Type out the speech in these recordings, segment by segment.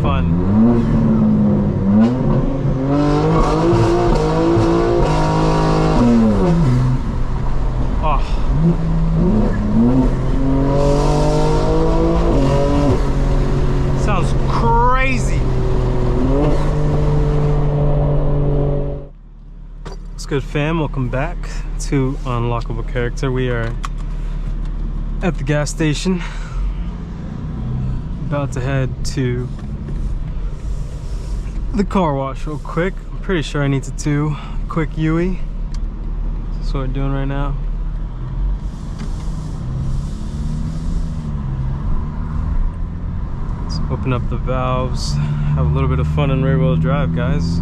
fun. Sounds crazy. What's good, fam? Welcome back to Unlockable Character. We are at the gas station, about to head to the car wash real quick. I'm pretty sure I need to do a quick UE. That's what we're doing right now. Let's open up the valves, have a little bit of fun in rear wheel drive, guys.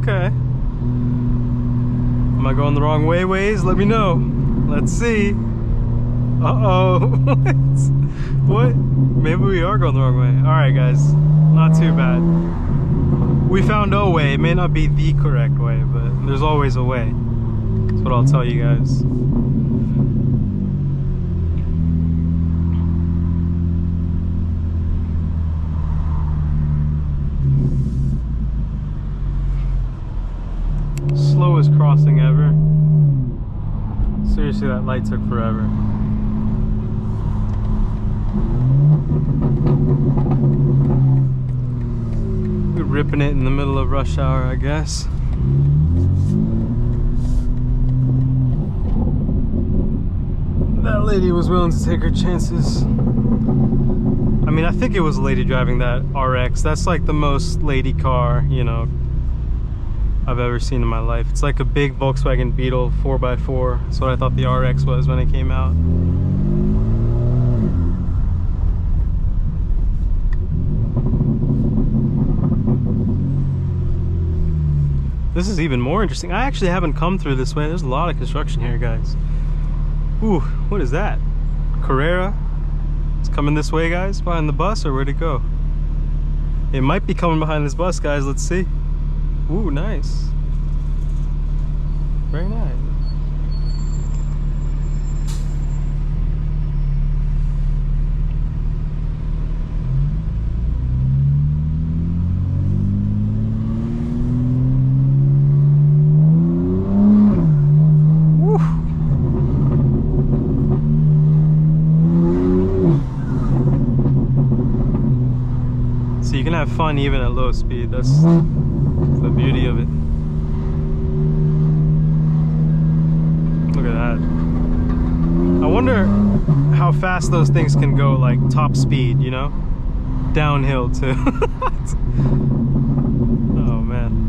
Okay. Am I going the wrong way, Waze? Let me know. Let's see. Uh-oh. What? Maybe we are going the wrong way. Alright, guys. Not too bad. We found a way. It may not be the correct way, but there's always a way. That's what I'll tell you guys. Slowest crossing ever. Seriously, that light took forever. We're ripping it in the middle of rush hour, I guess. That lady was willing to take her chances. I mean, I think it was a lady driving that RX. That's like the most lady car, you know, I've ever seen in my life. It's like a big Volkswagen Beetle 4x4. That's what I thought the RX was when it came out. This is even more interesting. I actually haven't come through this way. There's a lot of construction here, guys. Ooh, what is that? Carrera? It's coming this way, guys? Behind the bus, or where'd it go? It might be coming behind this bus, guys. Let's see. Ooh, nice. Very nice. So you can have fun even at low speed. That's the beauty of it. Look at that. I wonder how fast those things can go, like top speed, you know? Downhill too. Oh man.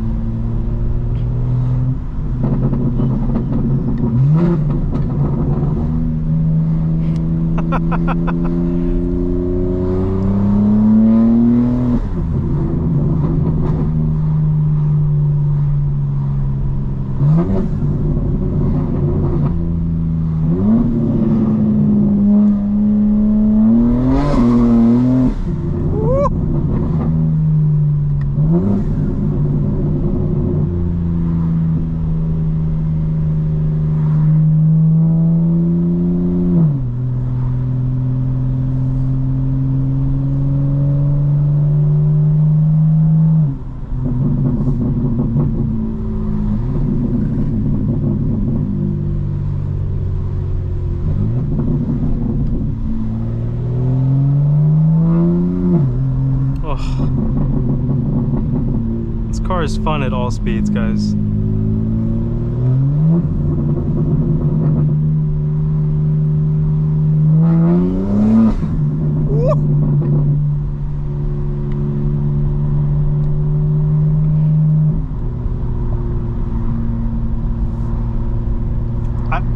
This car is fun at all speeds, guys.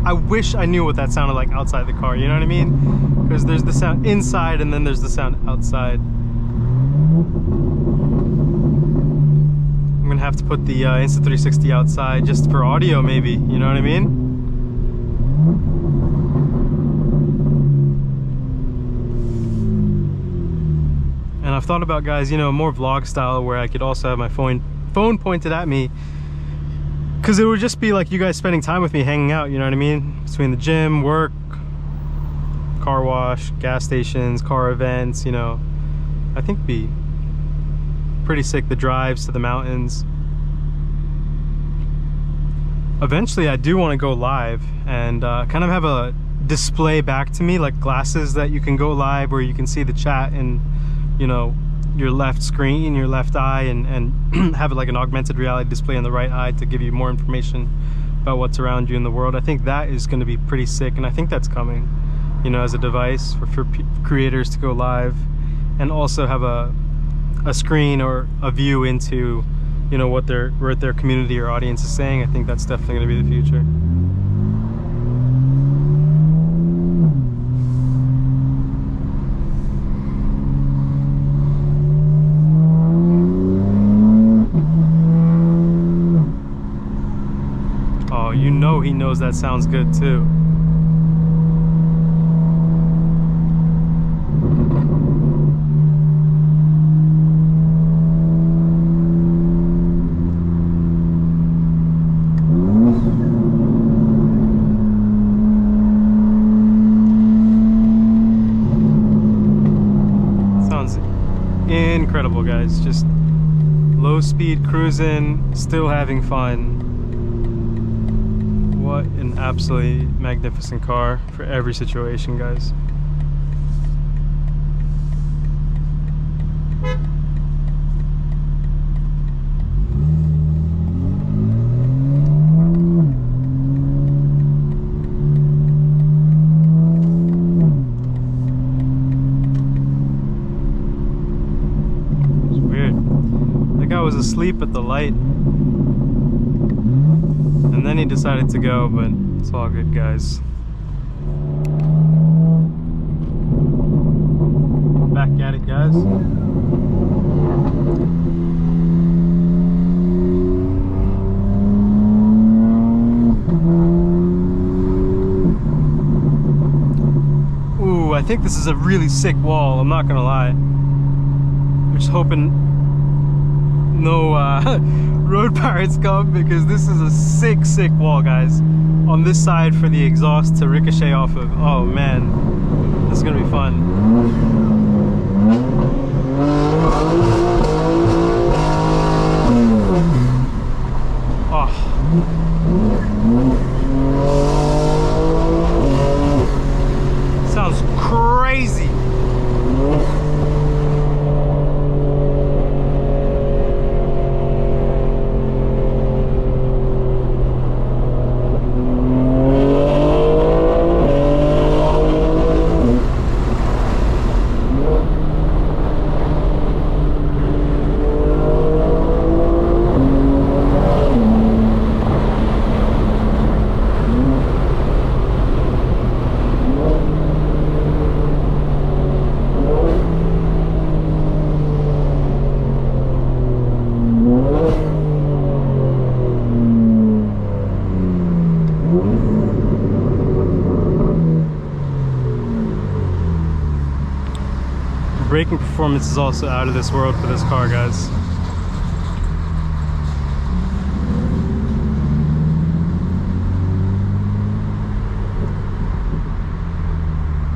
I wish I knew what that sounded like outside the car, you know what I mean? Because there's the sound inside and then there's the sound outside. I'm gonna have to put the Insta360 outside just for audio maybe, you know what I mean? And I've thought about, guys, you know, more vlog style where I could also have my phone pointed at me Because it would just be like you guys spending time with me, hanging out, you know what I mean? Between the gym, work, car wash, gas stations, car events, you know. I think it'd be pretty sick, the drives to the mountains. Eventually I do want to go live and kind of have a display back to me, like glasses that you can go live where you can see the chat in, you know, your left screen, your left eye, and have it like an augmented reality display in the right eye to give you more information about what's around you in the world. I think that is going to be pretty sick, and I think that's coming, you know, as a device for creators to go live and also have a screen or a view into, you know, what their community or audience is saying. I think that's definitely going to be the future. Oh, you know he knows that sounds good too. Sounds incredible, guys. Just low speed cruising, still having fun. What an absolutely magnificent car for every situation, guys. It's weird. That guy was asleep at the light. And then he decided to go, but it's all good, guys. Back at it, guys. Ooh, I think this is a really sick wall, I'm not gonna lie. I'm just hoping no road pirates come, because this is a sick wall, guys. On this side for the exhaust to ricochet off of. Oh man, this is gonna be fun. Oh. Sounds crazy. Braking performance is also out of this world for this car, guys.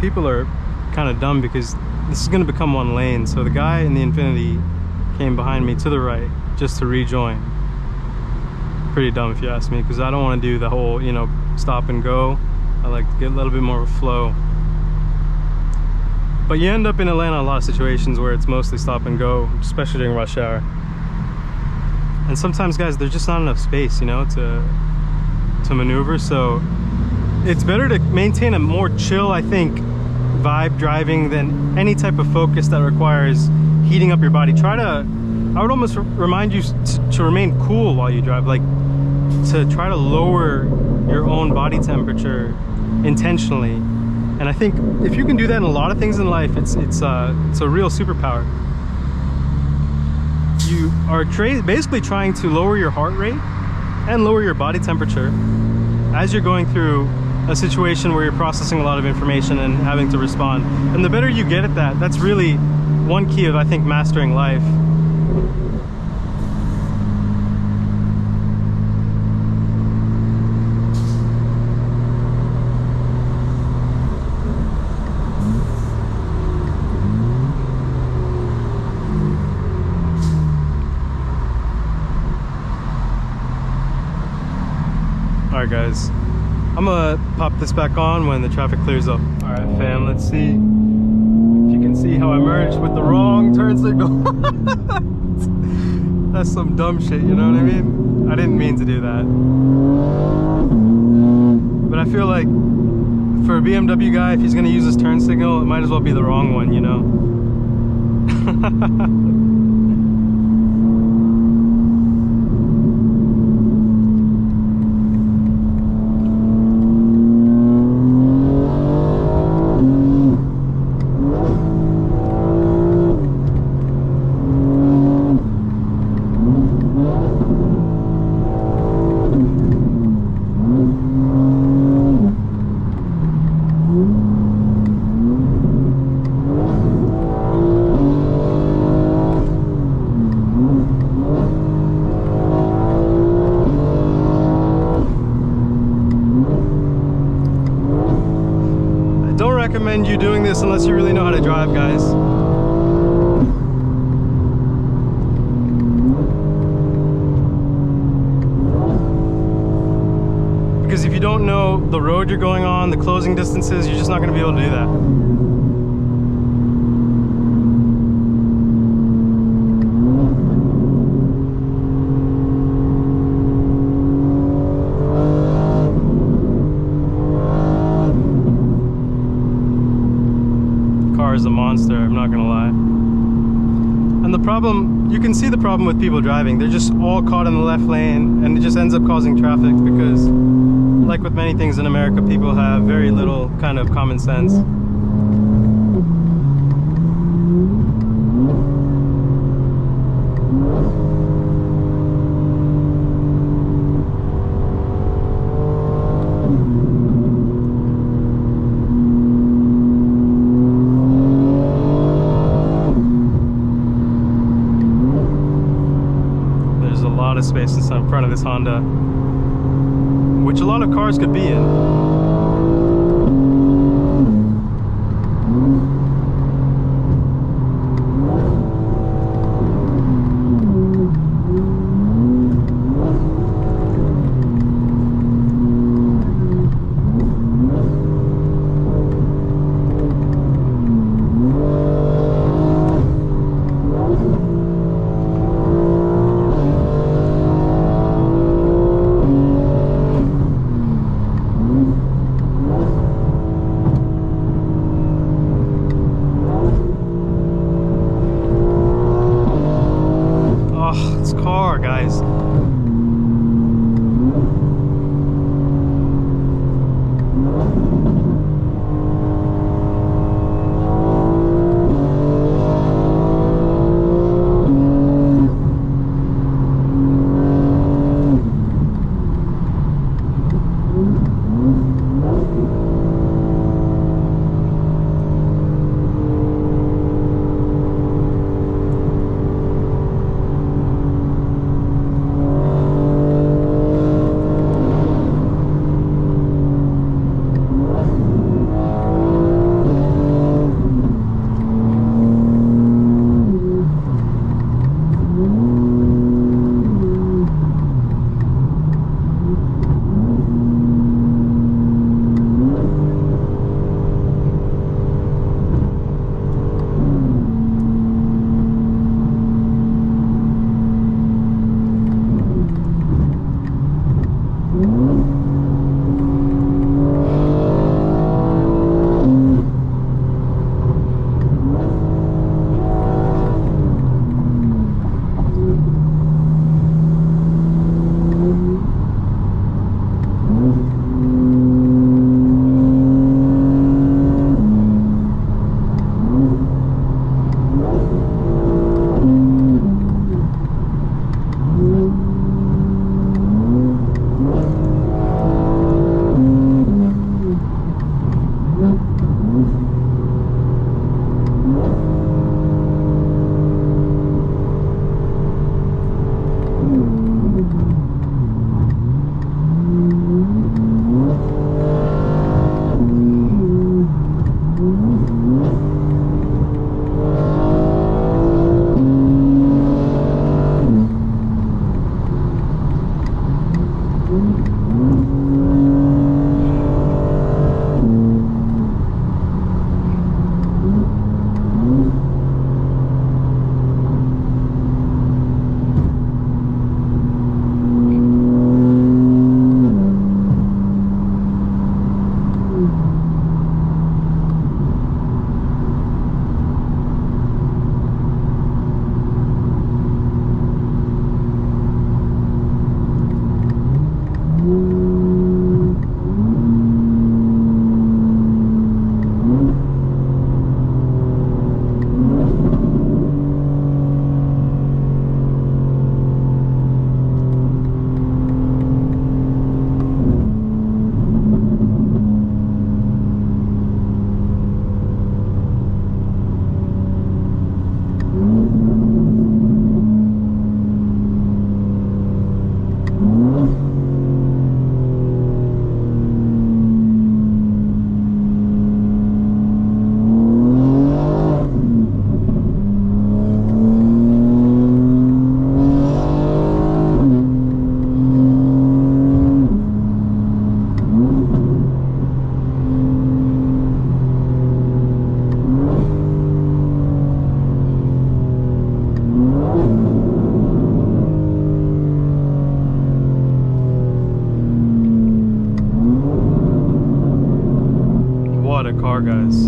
People are kind of dumb because this is going to become one lane, so the guy in the Infinity came behind me to the right just to rejoin. Pretty dumb if you ask me, because I don't want to do the whole, you know, stop and go. I like to get a little bit more of a flow. But you end up in Atlanta in a lot of situations where it's mostly stop and go, especially during rush hour. And sometimes, guys, there's just not enough space, you know, to maneuver. So it's better to maintain a more chill, I think, vibe driving than any type of focus that requires heating up your body. I would almost remind you to remain cool while you drive, like to try to lower your own body temperature intentionally. And I think if you can do that in a lot of things in life, it's a real superpower. You are basically trying to lower your heart rate and lower your body temperature as you're going through a situation where you're processing a lot of information and having to respond. And the better you get at that, that's really one key of, I think, mastering life. All right, guys. I'm gonna pop this back on when the traffic clears up. All right, fam, let's see if you can see how I merged with the wrong turn signal. That's some dumb shit, you know what I mean? I didn't mean to do that. But I feel like for a BMW guy, if he's gonna use his turn signal, it might as well be the wrong one, you know? Recommend you doing this unless you really know how to drive, guys. Because if you don't know the road you're going on, the closing distances, you're just not going to be able to do that. Is a monster, I'm not gonna lie. And the problem, you can see the problem with people driving. They're just all caught in the left lane, and it just ends up causing traffic because, like with many things in America, people have very little kind of common sense. Of space in front of this Honda, which a lot of cars could be in. What a car, guys.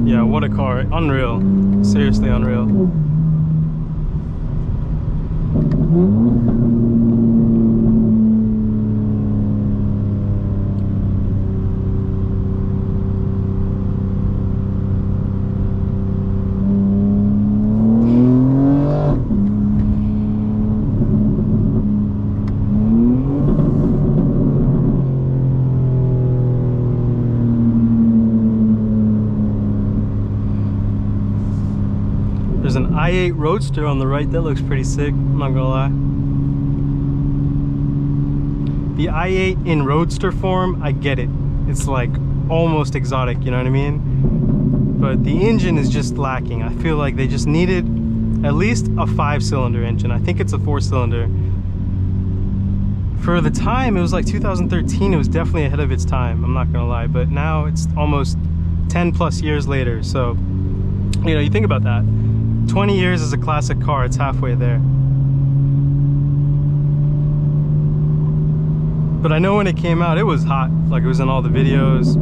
Yeah, what a car. Unreal. Seriously unreal. There's an i8 Roadster on the right that looks pretty sick, I'm not gonna lie. The i8 in Roadster form, I get it. It's like almost exotic, you know what I mean? But the engine is just lacking. I feel like they just needed at least a 5-cylinder engine. I think it's a 4-cylinder. For the time, it was like 2013, it was definitely ahead of its time, I'm not gonna lie. But now it's almost 10 plus years later, so, you know, you think about that. 20 years is a classic car, it's halfway there. But I know when it came out, it was hot. Like, it was in all the videos.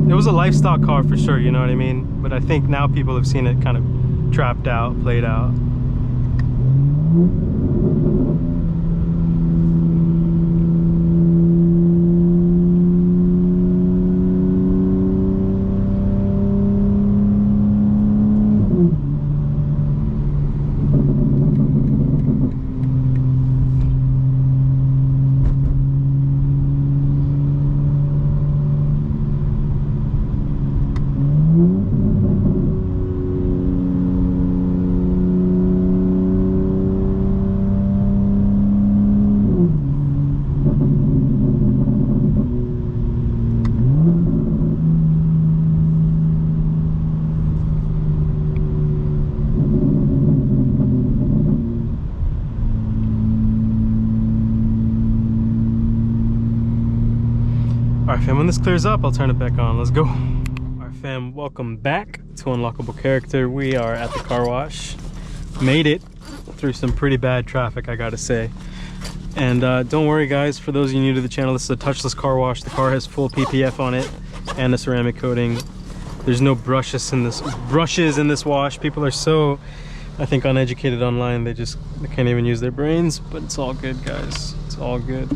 It was a lifestyle car for sure, you know what I mean? But I think now people have seen it kind of trapped out, played out. Alright fam, when this clears up, I'll turn it back on. Let's go. Alright fam, welcome back to Unlockable Character. We are at the car wash. Made it through some pretty bad traffic, I gotta say. And don't worry guys, for those of you new to the channel, this is a touchless car wash. The car has full PPF on it and a ceramic coating. There's no brushes in this wash. People are so, I think, uneducated online. They can't even use their brains, but it's all good guys. It's all good.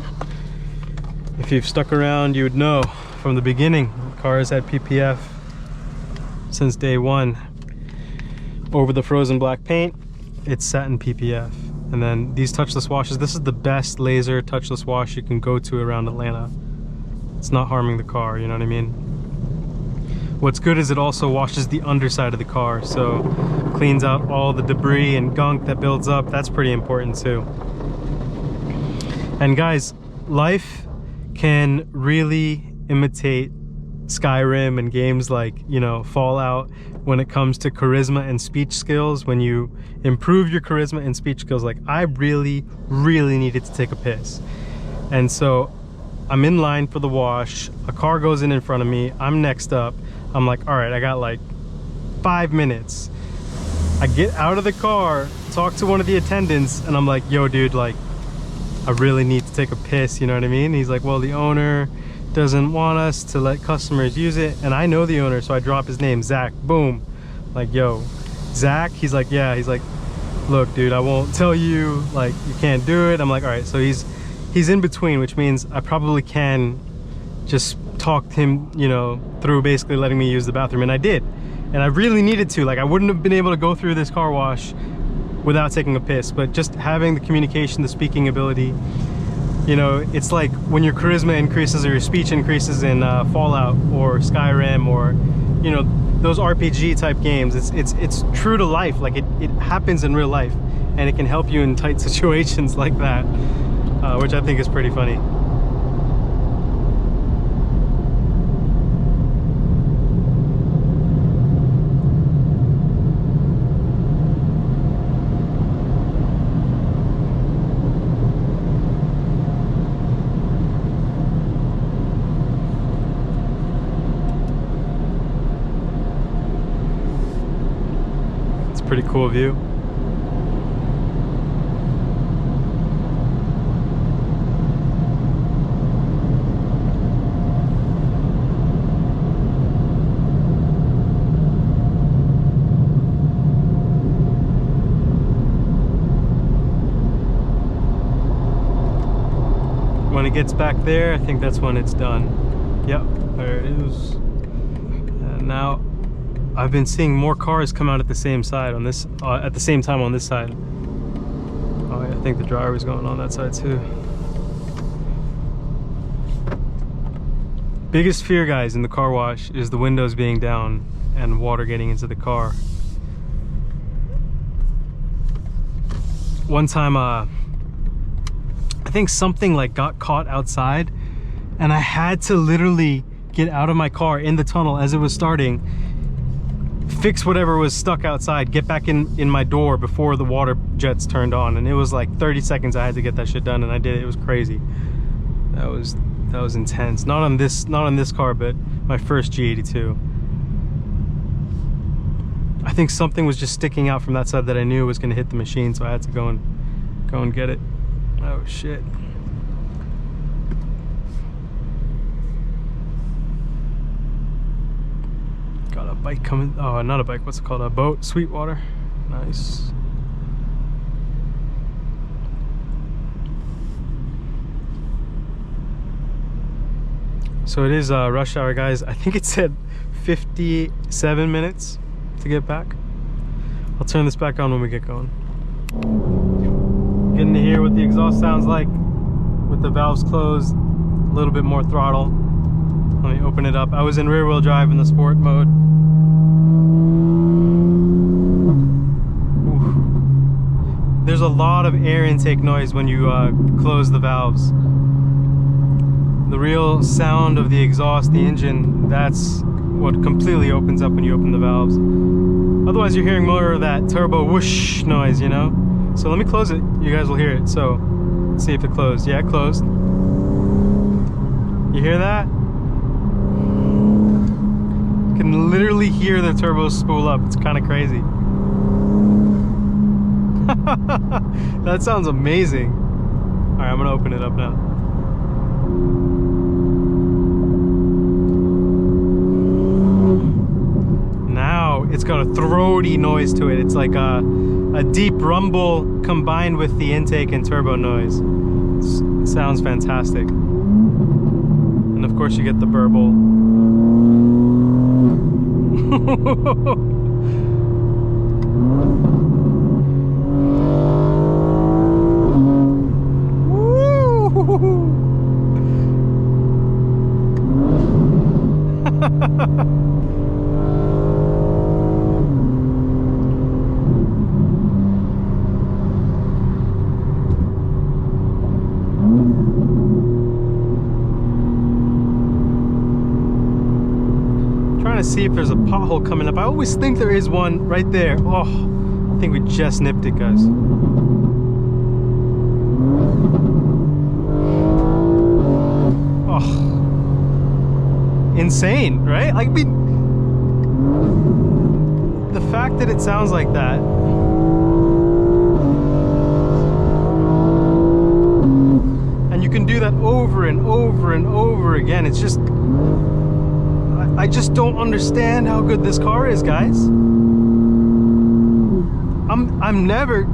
If you've stuck around, you would know from the beginning, the car has had PPF since day one. Over the frozen black paint, it's satin PPF. And then these touchless washes, this is the best laser touchless wash you can go to around Atlanta. It's not harming the car, you know what I mean? What's good is it also washes the underside of the car, so cleans out all the debris and gunk that builds up. That's pretty important too. And guys, life can really imitate Skyrim and games like, you know, Fallout when it comes to charisma and speech skills. When you improve your charisma and speech skills, like I really needed to take a piss. And so I'm in line for the wash, a car goes in front of me, I'm next up. I'm like, all right, I got like 5 minutes. I get out of the car, talk to one of the attendants, and I'm like, yo dude, like I really need to take a piss, you know what I mean? He's like, well, the owner doesn't want us to let customers use it. And I know the owner, so I drop his name, Zach. Boom. Like, yo, Zach? He's like, yeah. He's like, look, dude, I won't tell you, like, you can't do it. I'm like, all right. So he's in between, which means I probably can just talk him, you know, through basically letting me use the bathroom. And I did. And I really needed to. Like, I wouldn't have been able to go through this car wash without taking a piss. But just having the communication, the speaking ability, you know, it's like when your charisma increases or your speech increases in Fallout or Skyrim or, you know, those RPG type games. It's true to life. Like it happens in real life, and it can help you in tight situations like that, which I think is pretty funny. Pretty cool view. When it gets back there, I think that's when it's done. Yep, there it is. And now I've been seeing more cars come out at the same side on this, at the same time on this side. Oh, yeah, I think the driver is going on that side too. Biggest fear, guys, in the car wash is the windows being down and water getting into the car. One time, I think something like got caught outside, and I had to literally get out of my car in the tunnel as it was starting, fix whatever was stuck outside, get back in my door before the water jets turned on. And it was like 30 seconds I had to get that shit done, and I did it. It was crazy. That was intense. Not on this car, but my first G82. I think something was just sticking out from that side that I knew was gonna hit the machine, so I had to go and get it. Oh shit. Got a bike coming. Oh, not a bike. What's it called? A boat. Sweetwater. Nice. So it is rush hour, guys. I think it said 57 minutes to get back. I'll turn this back on when we get going. Getting to hear what the exhaust sounds like with the valves closed. A little bit more throttle. Let me open it up. I was in rear wheel drive in the sport mode. Oof. There's a lot of air intake noise when you close the valves. The real sound of the exhaust, the engine, that's what completely opens up when you open the valves. Otherwise you're hearing more of that turbo whoosh noise, you know? So let me close it, you guys will hear it. So let's see if it closed. Yeah, it closed. You hear that? You can literally hear the turbos spool up. It's kind of crazy. That sounds amazing. All right, I'm gonna open it up now. Now it's got a throaty noise to it. It's like a deep rumble combined with the intake and turbo noise. It sounds fantastic. And of course you get the burble. trying to see if there's a pothole coming up. I always think there is one right there. Oh, I think we just nipped it, guys. Oh, insane, right? Like, I mean, the fact that it sounds like that. And you can do that over and over and over again. It's just, I just don't understand how good this car is, guys. I'm never,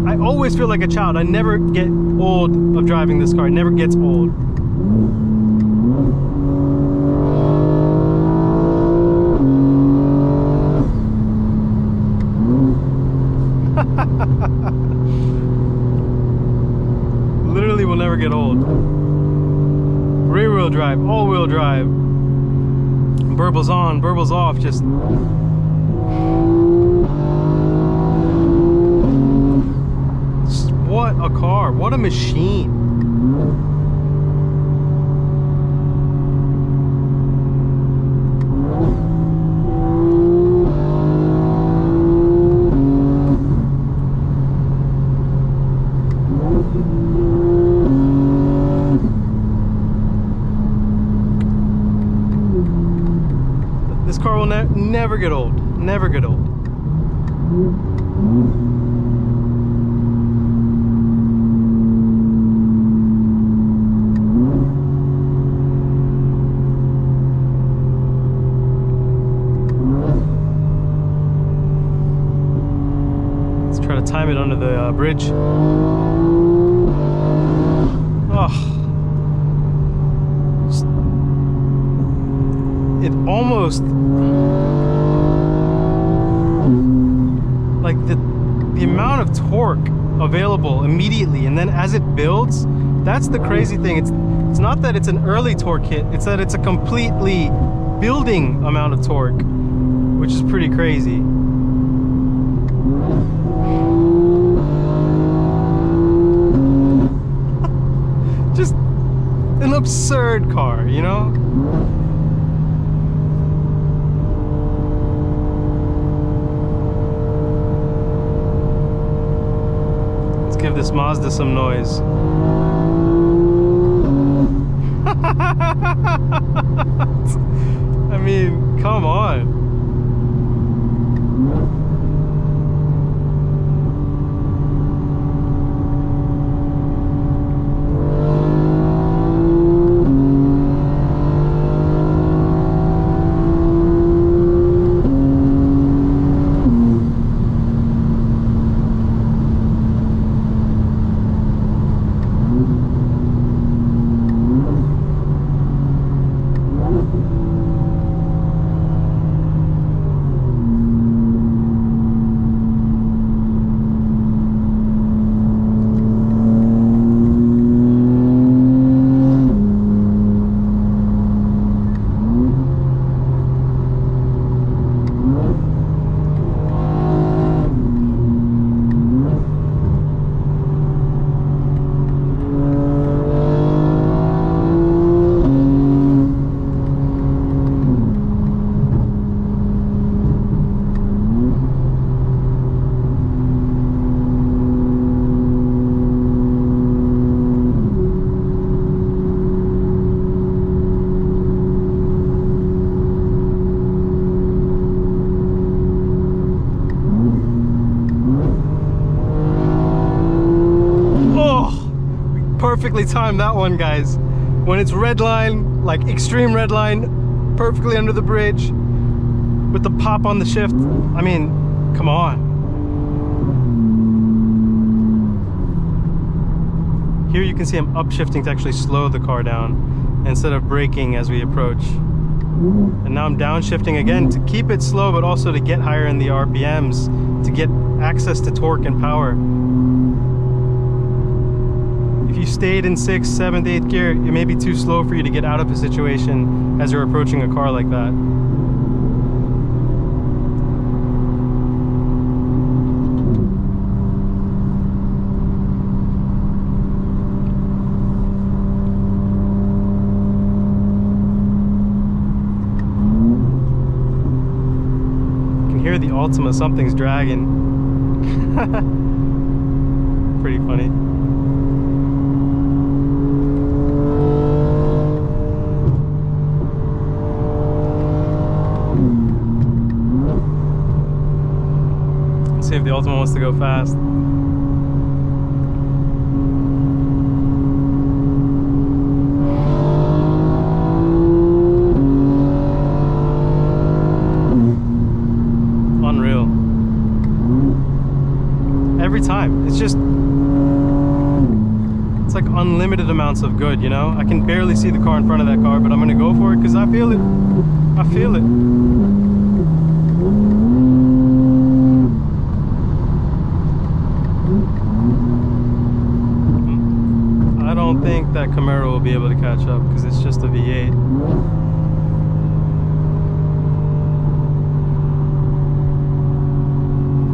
I always feel like a child. I never get old of driving this car. It never gets old. Literally will never get old. Rear wheel drive, all wheel drive. Burbles on, burbles off, just what a car, what a machine. This car will never get old, never get old. Let's try to time it under the bridge. Oh. It almost, like the amount of torque available immediately, and then as it builds, that's the crazy thing. It's not that it's an early torque hit, it's that it's a completely building amount of torque, which is pretty crazy. Just an absurd car, you know? Give this Mazda some noise. I mean, come on. Perfectly timed that one, guys. When it's red line, like extreme red line, perfectly under the bridge with the pop on the shift. I mean, come on. Here you can see I'm upshifting to actually slow the car down instead of braking as we approach. And now I'm downshifting again to keep it slow, but also to get higher in the RPMs, to get access to torque and power. If you stayed in 6th, 7th, 8th gear, it may be too slow for you to get out of a situation as you're approaching a car like that. hear the Ultima, something's dragging. Pretty funny. Let's see if the Ultima wants to go fast. Unreal. Every time. It's just, it's like unlimited amounts of good, you know? I can barely see the car in front of that car, but I'm gonna go for it because I feel it. I feel it. I don't think that Camaro will be able to catch up because it's just a V8.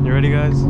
You ready, guys?